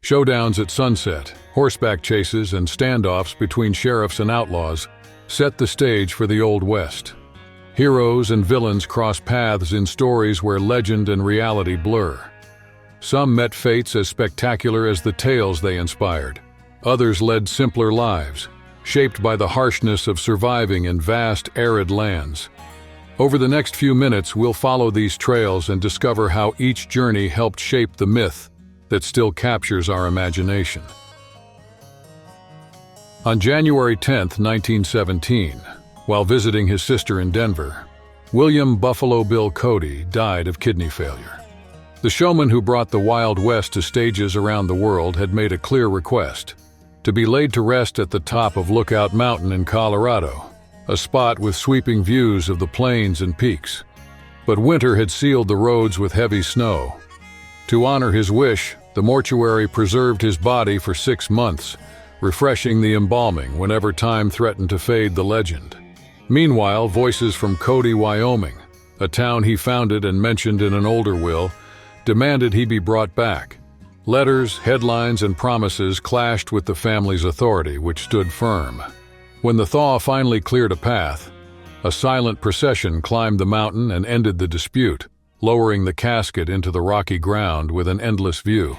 Showdowns at sunset, horseback chases, and standoffs between sheriffs and outlaws set the stage for the Old West. Heroes and villains cross paths in stories where legend and reality blur. Some met fates as spectacular as the tales they inspired. Others led simpler lives, shaped by the harshness of surviving in vast, arid lands. Over the next few minutes, we'll follow these trails and discover how each journey helped shape the myth that still captures our imagination. On January 10, 1917, while visiting his sister in Denver, William Buffalo Bill Cody died of kidney failure. The showman who brought the Wild West to stages around the world had made a clear request: to be laid to rest at the top of Lookout Mountain in Colorado, a spot with sweeping views of the plains and peaks. But winter had sealed the roads with heavy snow. To honor his wish, the mortuary preserved his body for 6 months, refreshing the embalming whenever time threatened to fade the legend. Meanwhile, voices from Cody, Wyoming, a town he founded and mentioned in an older will, demanded he be brought back. Letters, headlines, and promises clashed with the family's authority, which stood firm. When the thaw finally cleared a path, a silent procession climbed the mountain and ended the dispute, lowering the casket into the rocky ground with an endless view.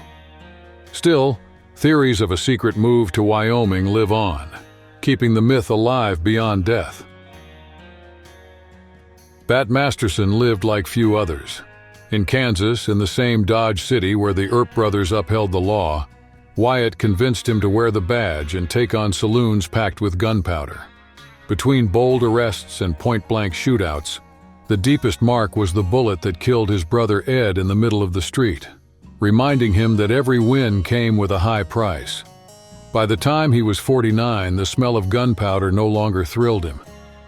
Still, theories of a secret move to Wyoming live on, keeping the myth alive beyond death. Bat Masterson lived like few others. In Kansas, in the same Dodge City where the Earp brothers upheld the law, Wyatt convinced him to wear the badge and take on saloons packed with gunpowder. Between bold arrests and point-blank shootouts, the deepest mark was the bullet that killed his brother Ed in the middle of the street, reminding him that every win came with a high price. By the time he was 49, the smell of gunpowder no longer thrilled him.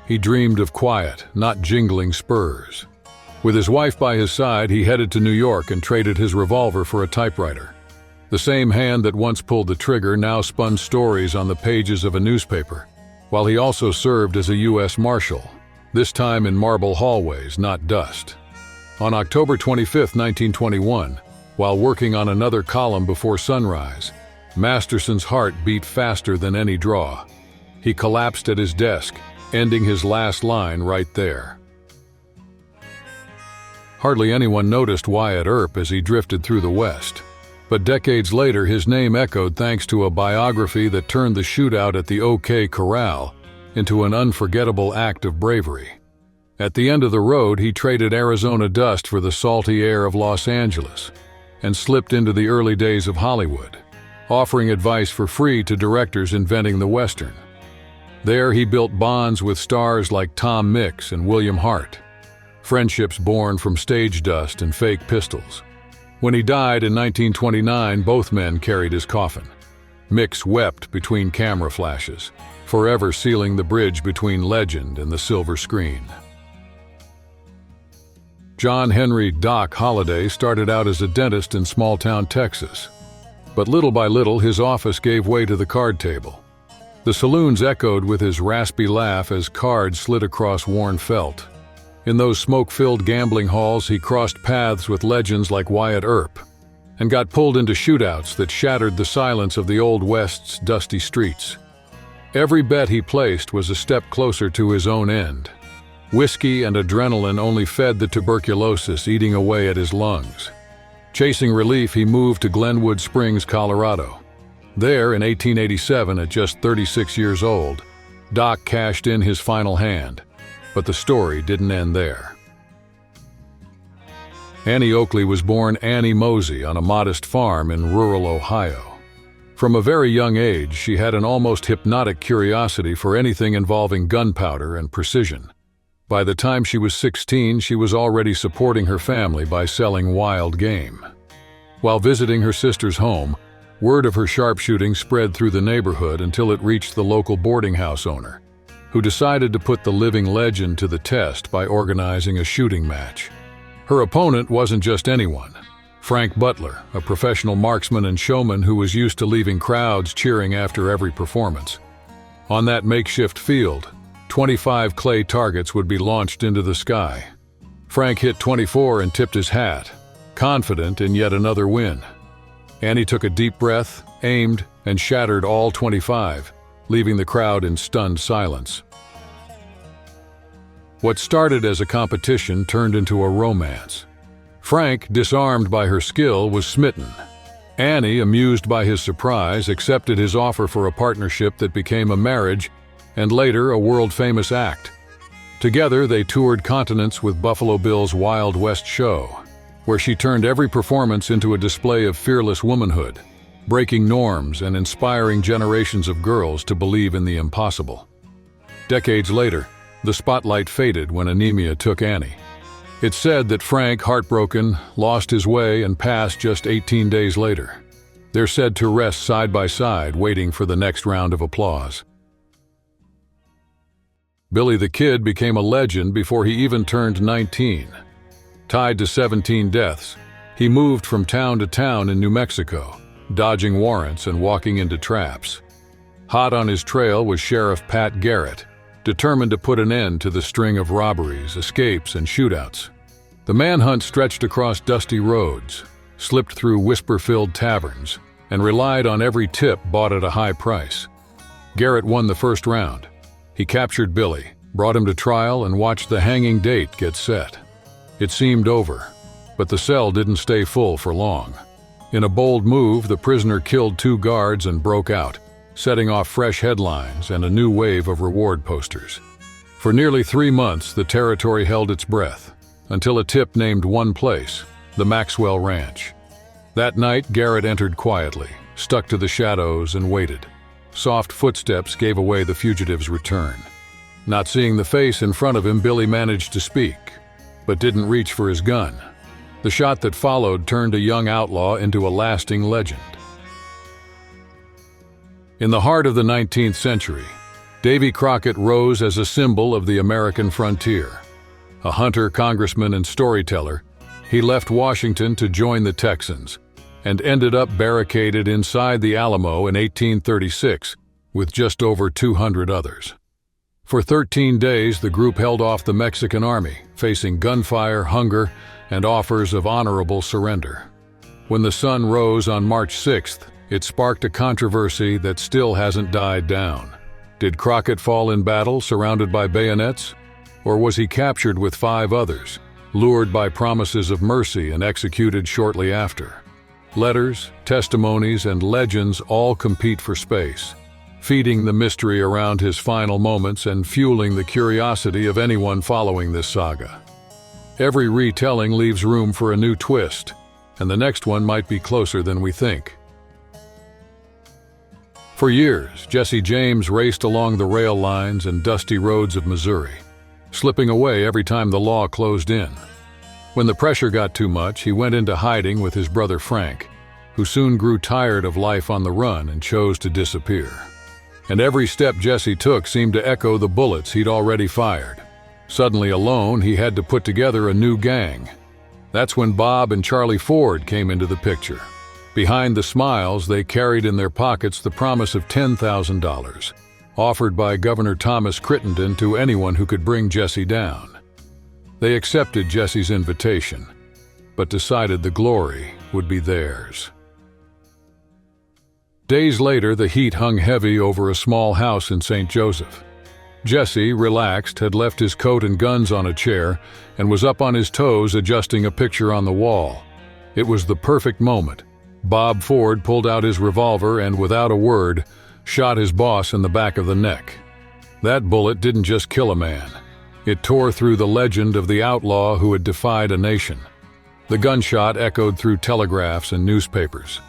He dreamed of quiet, not jingling spurs. With his wife by his side, he headed to New York and traded his revolver for a typewriter. The same hand that once pulled the trigger now spun stories on the pages of a newspaper, while he also served as a U.S. Marshal, this time in marble hallways, not dust. On October 25, 1921, while working on another column before sunrise, Masterson's heart beat faster than any draw. He collapsed at his desk, ending his last line right there. Hardly anyone noticed Wyatt Earp as he drifted through the West. But decades later, his name echoed thanks to a biography that turned the shootout at the OK Corral into an unforgettable act of bravery. At the end of the road, he traded Arizona dust for the salty air of Los Angeles and slipped into the early days of Hollywood, offering advice for free to directors inventing the Western. There, he built bonds with stars like Tom Mix and William Hart, friendships born from stage dust and fake pistols. When he died in 1929, both men carried his coffin. Mix wept between camera flashes, forever sealing the bridge between legend and the silver screen. John Henry "Doc" Holliday started out as a dentist in small-town Texas. But little by little, his office gave way to the card table. The saloons echoed with his raspy laugh as cards slid across worn felt. In those smoke-filled gambling halls, he crossed paths with legends like Wyatt Earp and got pulled into shootouts that shattered the silence of the Old West's dusty streets. Every bet he placed was a step closer to his own end. Whiskey and adrenaline only fed the tuberculosis eating away at his lungs. Chasing relief, he moved to Glenwood Springs, Colorado. There, in 1887, at just 36 years old, Doc cashed in his final hand. But the story didn't end there. Annie Oakley was born Annie Mosey on a modest farm in rural Ohio. From a very young age, she had an almost hypnotic curiosity for anything involving gunpowder and precision. By the time she was 16, she was already supporting her family by selling wild game. While visiting her sister's home, word of her sharpshooting spread through the neighborhood until it reached the local boarding house owner, who decided to put the living legend to the test by organizing a shooting match. Her opponent wasn't just anyone. Frank Butler, a professional marksman and showman who was used to leaving crowds cheering after every performance. On that makeshift field, 25 clay targets would be launched into the sky. Frank hit 24 and tipped his hat, confident in yet another win. Annie took a deep breath, aimed, and shattered all 25, leaving the crowd in stunned silence. What started as a competition turned into a romance. Frank, disarmed by her skill, was smitten. Annie, amused by his surprise, accepted his offer for a partnership that became a marriage and later a world-famous act. Together, they toured continents with Buffalo Bill's Wild West show, where she turned every performance into a display of fearless womanhood, breaking norms and inspiring generations of girls to believe in the impossible. Decades later, the spotlight faded when anemia took Annie. It's said that Frank, heartbroken, lost his way and passed just 18 days later. They're said to rest side by side, waiting for the next round of applause. Billy the Kid became a legend before he even turned 19. Tied to 17 deaths, he moved from town to town in New Mexico, dodging warrants and walking into traps. Hot on his trail was Sheriff Pat Garrett, determined to put an end to the string of robberies, escapes, and shootouts. The manhunt stretched across dusty roads, slipped through whisper-filled taverns, and relied on every tip bought at a high price. Garrett won the first round. He captured Billy, brought him to trial, and watched the hanging date get set. It seemed over, but the cell didn't stay full for long. In a bold move, the prisoner killed 2 guards and broke out, setting off fresh headlines and a new wave of reward posters. For nearly 3 months, the territory held its breath, until a tip named one place, the Maxwell Ranch. That night, Garrett entered quietly, stuck to the shadows, and waited. Soft footsteps gave away the fugitive's return. Not seeing the face in front of him, Billy managed to speak, but didn't reach for his gun. The shot that followed turned a young outlaw into a lasting legend. In the heart of the 19th century, Davy Crockett rose as a symbol of the American frontier. A hunter, congressman, and storyteller, he left Washington to join the Texans, and ended up barricaded inside the Alamo in 1836 with just over 200 others. For 13 days, the group held off the Mexican army, facing gunfire, hunger, and offers of honorable surrender. When the sun rose on March 6th, it sparked a controversy that still hasn't died down. Did Crockett fall in battle, surrounded by bayonets? Or was he captured with 5 others, lured by promises of mercy and executed shortly after? Letters, testimonies, and legends all compete for space, feeding the mystery around his final moments and fueling the curiosity of anyone following this saga. Every retelling leaves room for a new twist, and the next one might be closer than we think. For years, Jesse James raced along the rail lines and dusty roads of Missouri, slipping away every time the law closed in. When the pressure got too much, he went into hiding with his brother Frank, who soon grew tired of life on the run and chose to disappear. And every step Jesse took seemed to echo the bullets he'd already fired. Suddenly alone, he had to put together a new gang. That's when Bob and Charlie Ford came into the picture. Behind the smiles, they carried in their pockets the promise of $10,000, offered by Governor Thomas Crittenden to anyone who could bring Jesse down. They accepted Jesse's invitation, but decided the glory would be theirs. Days later, the heat hung heavy over a small house in St. Joseph. Jesse, relaxed, had left his coat and guns on a chair and was up on his toes adjusting a picture on the wall. It was the perfect moment. Bob Ford pulled out his revolver and, without a word, shot his boss in the back of the neck. That bullet didn't just kill a man. It tore through the legend of the outlaw who had defied a nation. The gunshot echoed through telegraphs and newspapers.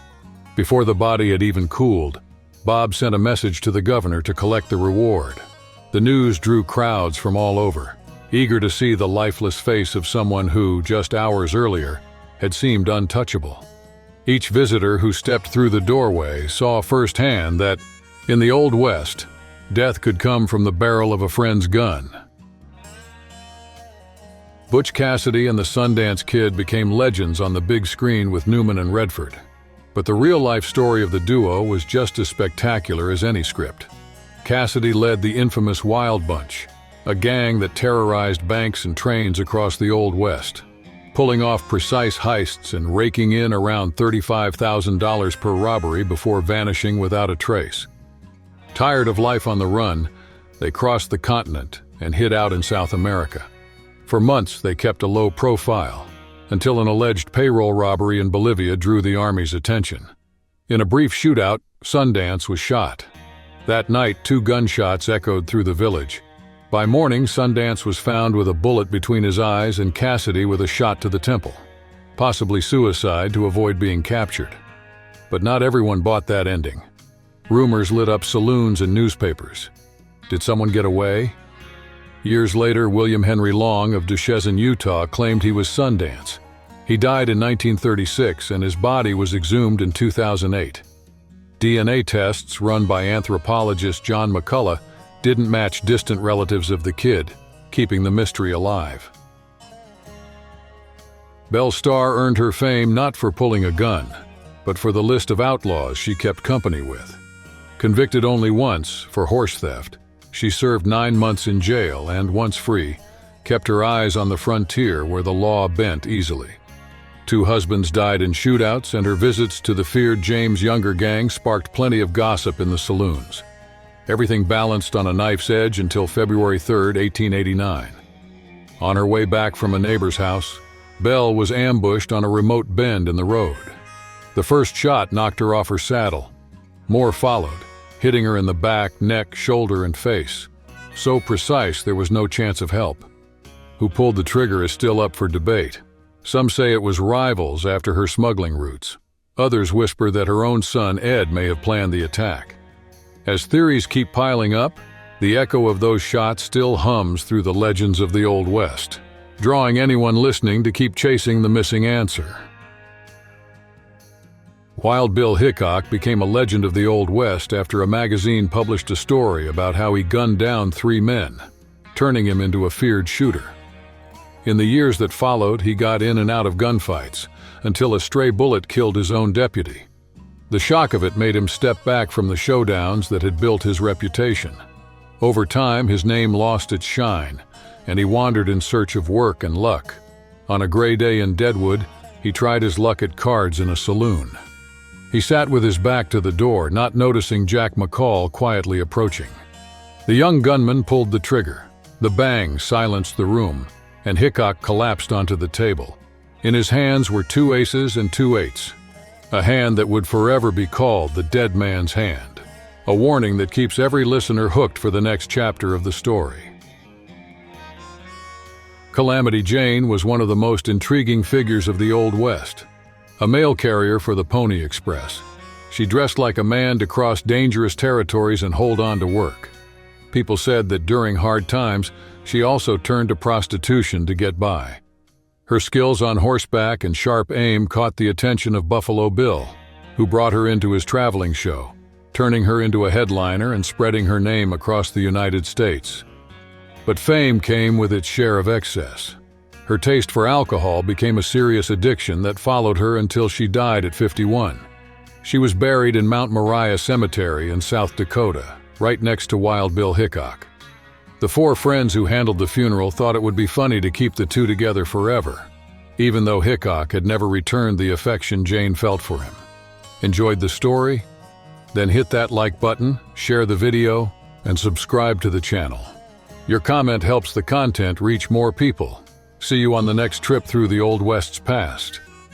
Before the body had even cooled, Bob sent a message to the governor to collect the reward. The news drew crowds from all over, eager to see the lifeless face of someone who, just hours earlier, had seemed untouchable. Each visitor who stepped through the doorway saw firsthand that, in the Old West, death could come from the barrel of a friend's gun. Butch Cassidy and the Sundance Kid became legends on the big screen with Newman and Redford. But the real-life story of the duo was just as spectacular as any script. Cassidy led the infamous Wild Bunch, a gang that terrorized banks and trains across the Old West. pulling off precise heists and raking in around $35,000 per robbery before vanishing without a trace. Tired of life on the run, they crossed the continent and hid out in South America. For months, they kept a low profile, until an alleged payroll robbery in Bolivia drew the Army's attention. In a brief shootout, Sundance was shot. That night, 2 gunshots echoed through the village. By morning, Sundance was found with a bullet between his eyes and Cassidy with a shot to the temple, possibly suicide to avoid being captured. But not everyone bought that ending. Rumors lit up saloons and newspapers. Did someone get away? Years later, William Henry Long of Duchesne, Utah, claimed he was Sundance. He died in 1936 and his body was exhumed in 2008. DNA tests run by anthropologist John McCullough didn't match distant relatives of the kid, keeping the mystery alive. Belle Starr earned her fame not for pulling a gun, but for the list of outlaws she kept company with. Convicted only once for horse theft, she served 9 months in jail and, once free, kept her eyes on the frontier where the law bent easily. 2 husbands died in shootouts, and her visits to the feared James Younger gang sparked plenty of gossip in the saloons. Everything balanced on a knife's edge until February 3, 1889. On her way back from a neighbor's house, Belle was ambushed on a remote bend in the road. The first shot knocked her off her saddle. More followed, hitting her in the back, neck, shoulder, and face. So precise there was no chance of help. Who pulled the trigger is still up for debate. Some say it was rivals after her smuggling routes. Others whisper that her own son, Ed, may have planned the attack. As theories keep piling up, the echo of those shots still hums through the legends of the Old West, drawing anyone listening to keep chasing the missing answer. Wild Bill Hickok became a legend of the Old West after a magazine published a story about how he gunned down 3 men, turning him into a feared shooter. In the years that followed, he got in and out of gunfights, until a stray bullet killed his own deputy. The shock of it made him step back from the showdowns that had built his reputation. Over time, his name lost its shine, and he wandered in search of work and luck. On a gray day in Deadwood, he tried his luck at cards in a saloon. He sat with his back to the door, not noticing Jack McCall quietly approaching. The young gunman pulled the trigger. The bang silenced the room, and Hickok collapsed onto the table. In his hands were 2 aces and 2 eights, a hand that would forever be called the dead man's hand, a warning that keeps every listener hooked for the next chapter of the story. Calamity Jane was one of the most intriguing figures of the Old West. A mail carrier for the Pony Express, she dressed like a man to cross dangerous territories and hold on to work. People said that during hard times, she also turned to prostitution to get by. Her skills on horseback and sharp aim caught the attention of Buffalo Bill, who brought her into his traveling show, turning her into a headliner and spreading her name across the United States. But fame came with its share of excess. Her taste for alcohol became a serious addiction that followed her until she died at 51. She was buried in Mount Moriah Cemetery in South Dakota, right next to Wild Bill Hickok. The 4 friends who handled the funeral thought it would be funny to keep the 2 together forever, even though Hickok had never returned the affection Jane felt for him. Enjoyed the story? Then hit that like button, share the video, and subscribe to the channel. Your comment helps the content reach more people. See you on the next trip through the Old West's past.